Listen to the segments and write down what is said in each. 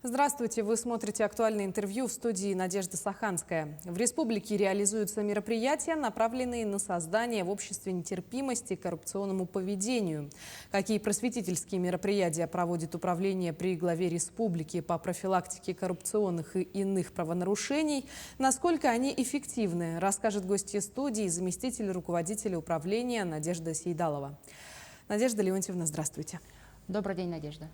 Здравствуйте! Вы смотрите актуальное интервью в студии Надежда Саханская. В республике реализуются мероприятия, направленные на создание в обществе нетерпимости к коррупционному поведению. Какие просветительские мероприятия проводит управление при главе республики по профилактике коррупционных и иных правонарушений, насколько они эффективны, расскажет гостья студии, заместитель руководителя управления Надежда Сейдалова. Надежда Леонтьевна, здравствуйте. Добрый день, Надежда.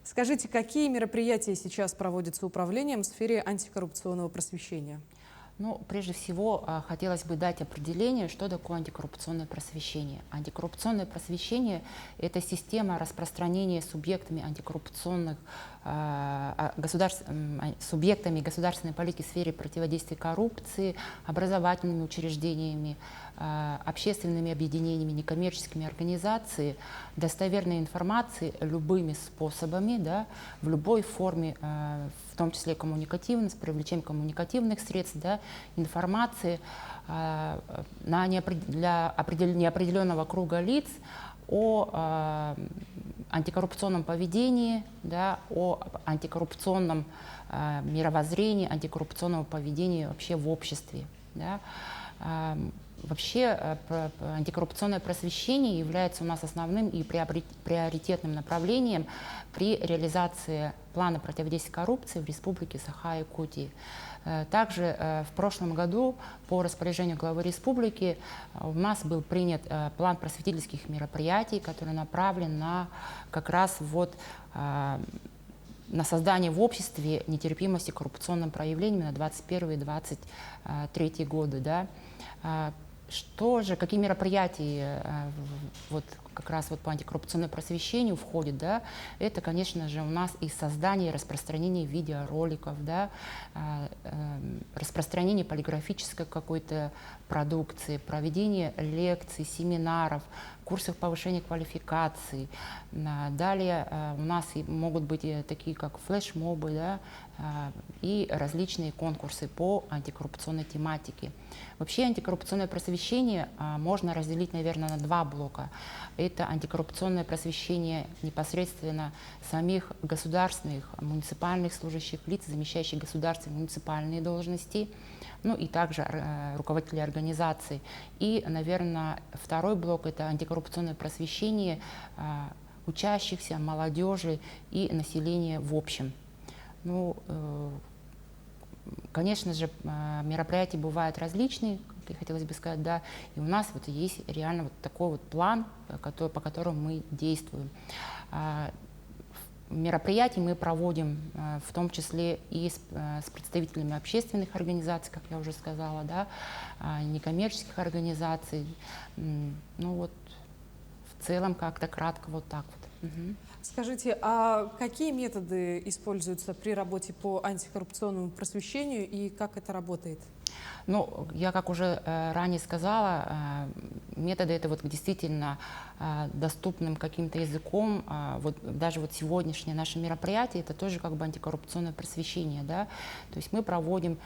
Скажите, какие мероприятия сейчас проводятся управлением в сфере антикоррупционного просвещения? Ну, прежде всего, хотелось бы дать определение, что такое антикоррупционное просвещение. Антикоррупционное просвещение – это система распространения субъектами антикоррупционных субъектами государственной политики в сфере противодействия коррупции, образовательными учреждениями, общественными объединениями, некоммерческими организациями, достоверной информации любыми способами, да, в любой форме, в том числе коммуникативной, с привлечением коммуникативных средств, да, информации для неопределенного круга лиц о антикоррупционном поведении, да, о антикоррупционном мировоззрении, антикоррупционного поведения вообще в обществе. Да. Вообще антикоррупционное просвещение является у нас основным и приоритетным направлением при реализации плана противодействия коррупции в Республике Саха-Якутия. Также в прошлом году по распоряжению главы республики у нас был принят план просветительских мероприятий, который направлен на как раз вот на создание в обществе нетерпимости к коррупционным проявлениям на 2021-2023 годы. Да. Какие мероприятия вот как раз вот по антикоррупционному просвещению входят, да, это, конечно же, у нас и создание и распространение видеороликов, да, распространение полиграфической какой-то продукции, проведение лекций, семинаров, курсов повышения квалификации. Далее у нас могут быть такие, как флешмобы, да, и различные конкурсы по антикоррупционной тематике. Вообще антикоррупционное просвещение можно разделить, наверное, на два блока. Это антикоррупционное просвещение непосредственно самих государственных, муниципальных служащих лиц, замещающих государственные муниципальные должности, ну и также руководителей организаций. И, наверное, второй блок – это антикоррупционное просвещение учащихся, молодежи и населения в общем. Ну, конечно же, мероприятия бывают различные, как и хотелось бы сказать, да, и у нас вот есть реально вот такой вот план, по которому мы действуем. Мероприятия мы проводим в том числе и с представителями общественных организаций, как я уже сказала, да, некоммерческих организаций. Ну вот в целом как-то кратко вот так вот. Угу. Скажите, а какие методы используются при работе по антикоррупционному просвещению и как это работает? Ну, я, как уже ранее сказала, методы это вот действительно доступным каким-то языком. Вот даже вот сегодняшнее наше мероприятие это тоже как бы антикоррупционное просвещение, да. То есть мы проводим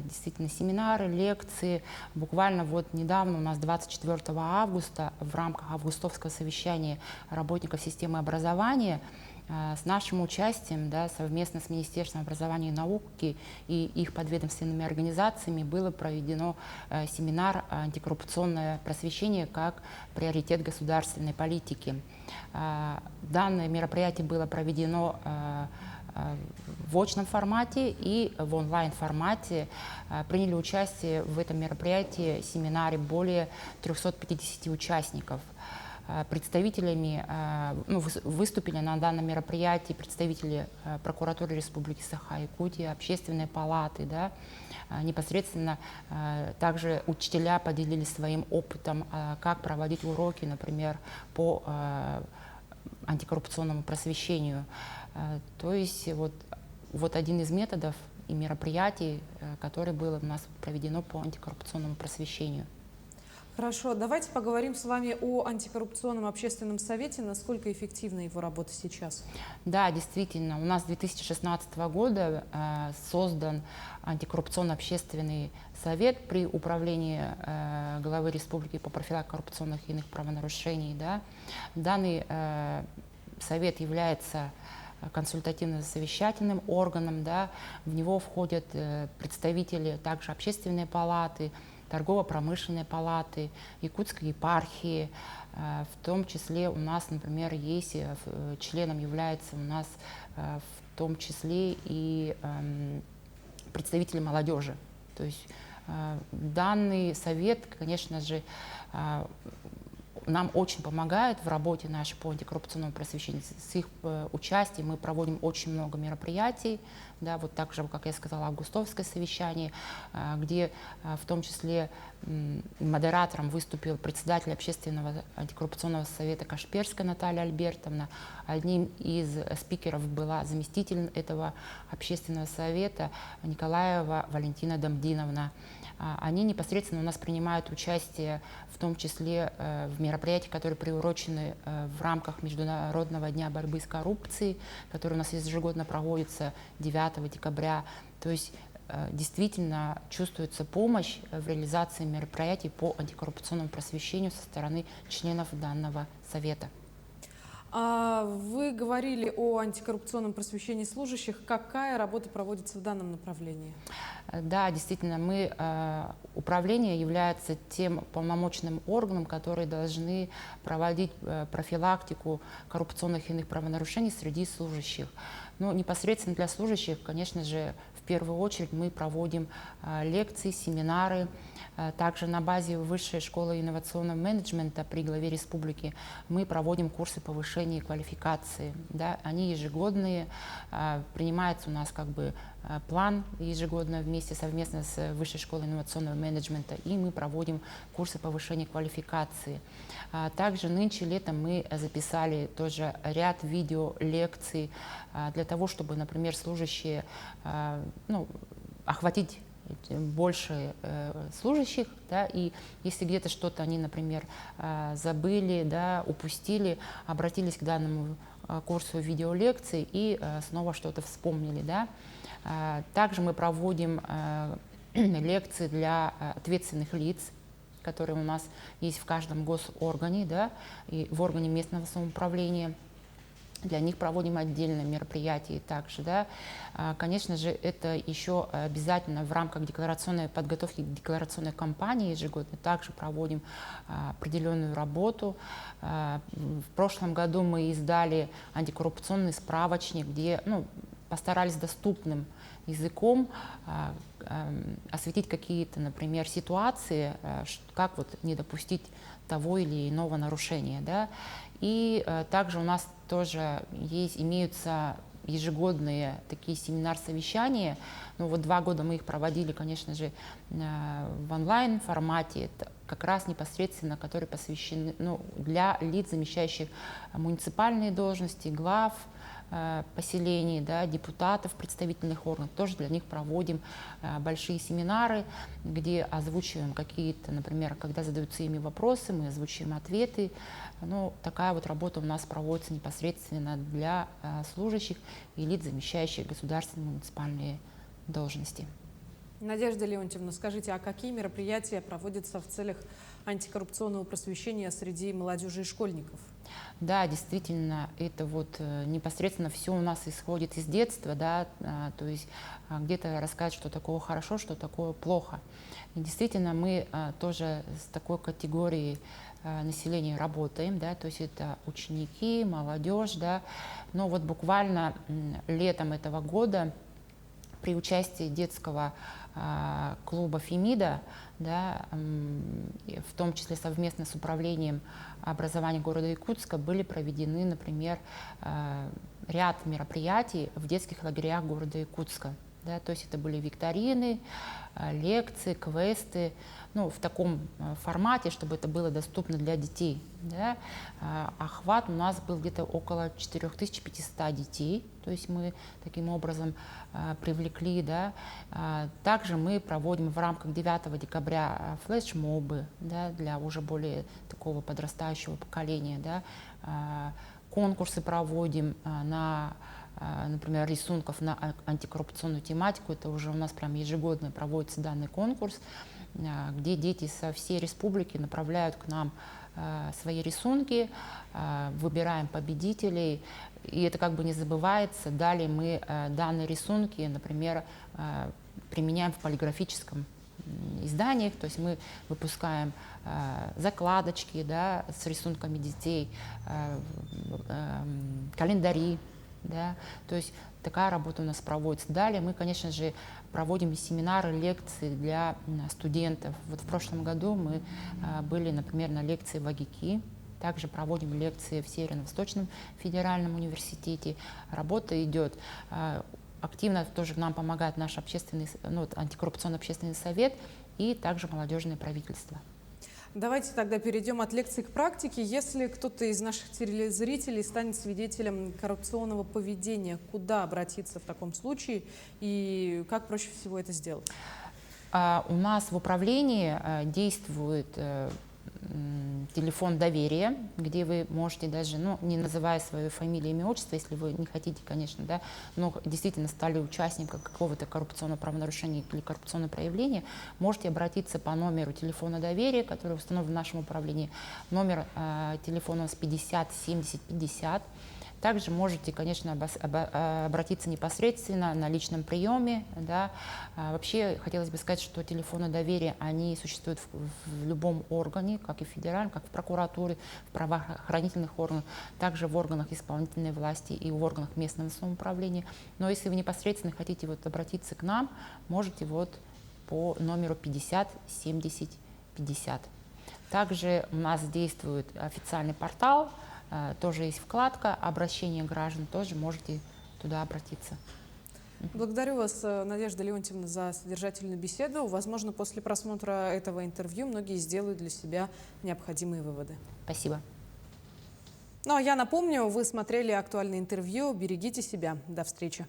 действительно семинары, лекции. Буквально вот недавно у нас 24 августа в рамках августовского совещания работников системы образования с нашим участием, да, совместно с Министерством образования и науки и их подведомственными организациями было проведено семинар «Антикоррупционное просвещение как приоритет государственной политики». Данное мероприятие было проведено в очном формате и в онлайн-формате. Приняли участие в этом мероприятии, семинаре более 350 участников. Представителями, ну, выступили на данном мероприятии представители прокуратуры Республики Саха-Якутия, общественной палаты, да, непосредственно также учителя поделились своим опытом, как проводить уроки, например, по антикоррупционному просвещению. То есть вот один из методов и мероприятий, которое было у нас проведено по антикоррупционному просвещению. Хорошо, давайте поговорим с вами о антикоррупционном общественном совете. Насколько эффективна его работа сейчас? Да, действительно, у нас с 2016 года создан антикоррупционный общественный совет при управлении главы республики по профилактике коррупционных и иных правонарушений. Да. Данный совет является консультативно-совещательным органом, да, в него входят представители также общественной палаты, торгово-промышленной палаты, Якутской епархии. В том числе у нас, например, есть, членом является у нас в том числе и представители молодежи. То есть данный совет, конечно же, нам очень помогает в работе нашей по антикоррупционному просвещению. С их участием мы проводим очень много мероприятий, да, вот так же, как я сказала, августовское совещание, где в том числе модератором выступил председатель общественного антикоррупционного совета Кашперская Наталья Альбертовна. Одним из спикеров была заместитель этого общественного совета Николаева Валентина Дамдиновна. Они непосредственно у нас принимают участие, в том числе в мероприятиях, которые приурочены в рамках Международного дня борьбы с коррупцией, который у нас ежегодно проводится 9 декабря. То есть действительно чувствуется помощь в реализации мероприятий по антикоррупционному просвещению со стороны членов данного совета. Вы говорили о антикоррупционном просвещении служащих. Какая работа проводится в данном направлении? Да, действительно, управление является тем полномочным органом, которые должны проводить профилактику коррупционных и иных правонарушений среди служащих. Но непосредственно для служащих, конечно же, в первую очередь мы проводим лекции, семинары. Также на базе Высшей школы инновационного менеджмента при главе республики мы проводим курсы повышения квалификации. Да, они ежегодные, принимается у нас как бы план ежегодно совместно с Высшей школой инновационного менеджмента, и мы проводим курсы повышения квалификации. Также нынче летом мы записали тоже ряд видеолекций для того, чтобы, например, служащие, охватить больше служащих, да, и если где-то что-то они, например, забыли, да, упустили, обратились к данному курсу видеолекций и снова что-то вспомнили. Да. Также мы проводим лекции для ответственных лиц, которые у нас есть в каждом госоргане, да, и в органе местного самоуправления. Для них проводим отдельные мероприятия также. Да. Конечно же, это еще обязательно в рамках декларационной подготовки к декларационной кампании ежегодно также проводим определенную работу. В прошлом году мы издали антикоррупционный справочник, где постарались доступным языком осветить какие-то, например, ситуации, как вот не допустить того или иного нарушения. Да. И также у нас тоже имеются ежегодные такие семинар-совещания. Вот 2 года мы их проводили, конечно же, в онлайн-формате. Это как раз непосредственно, которые посвящены для лиц, замещающих муниципальные должности, глав поселений, да, депутатов представительных органов. Тоже для них проводим большие семинары, где озвучиваем какие-то, например, когда задаются ими вопросы, мы озвучиваем ответы. Такая вот работа у нас проводится непосредственно для служащих и лиц, замещающих государственные муниципальные должности. Надежда Леонтьевна, скажите, а какие мероприятия проводятся в целях антикоррупционного просвещения среди молодежи и школьников? Да, действительно, это вот непосредственно все у нас исходит из детства, да, то есть где-то рассказать, что такое хорошо, что такое плохо. И действительно, мы тоже с такой категорией населения работаем, да, то есть это ученики, молодежь, да, но вот буквально летом этого года при участии детского клуба «Фемида», да, в том числе совместно с управлением образования города Якутска, были проведены, например, ряд мероприятий в детских лагерях города Якутска. Да, то есть это были викторины, лекции, квесты, в таком формате, чтобы это было доступно для детей. Да. Охват у нас был где-то около 4500 детей, то есть мы таким образом привлекли. Да. Также мы проводим в рамках 9 декабря флешмобы, да, для уже более такого подрастающего поколения. Да. Конкурсы проводим например, рисунков на антикоррупционную тематику. Это уже у нас прям ежегодно проводится данный конкурс, где дети со всей республики направляют к нам свои рисунки, выбираем победителей, и это как бы не забывается. Далее мы данные рисунки, например, применяем в полиграфическом изданиях, то есть мы выпускаем закладочки, да, с рисунками детей, календари, да, то есть такая работа у нас проводится. Далее мы, конечно же, проводим семинары, лекции для студентов. Вот в прошлом году мы были, например, на лекции в Агики, также проводим лекции в Северо-Восточном федеральном университете. Работа идет. Активно тоже нам помогает наш общественный, антикоррупционный общественный совет и также молодежное правительство. Давайте тогда перейдем от лекции к практике. Если кто-то из наших телезрителей станет свидетелем коррупционного поведения, куда обратиться в таком случае и как проще всего это сделать? У нас в управлении действует телефон доверия, где вы можете даже, не называя свою фамилию, имя, отчество, если вы не хотите, конечно, да, но действительно стали участником какого-то коррупционного правонарушения или коррупционного проявления, можете обратиться по номеру телефона доверия, который установлен в нашем управлении. Номер телефона у нас 50 70 50. Также можете, конечно, обратиться непосредственно на личном приеме. Да. Вообще, хотелось бы сказать, что телефоны доверия, они существуют в любом органе, как и в федеральном, как в прокуратуре, в правоохранительных органах, также в органах исполнительной власти и в органах местного самоуправления. Но если вы непосредственно хотите обратиться к нам, можете по номеру 50 70 50. Также у нас действует официальный портал, тоже есть вкладка «Обращение граждан», тоже можете туда обратиться. Благодарю вас, Надежда Леонтьевна, за содержательную беседу. Возможно, после просмотра этого интервью многие сделают для себя необходимые выводы. Спасибо. Ну а я напомню, вы смотрели актуальное интервью. Берегите себя. До встречи.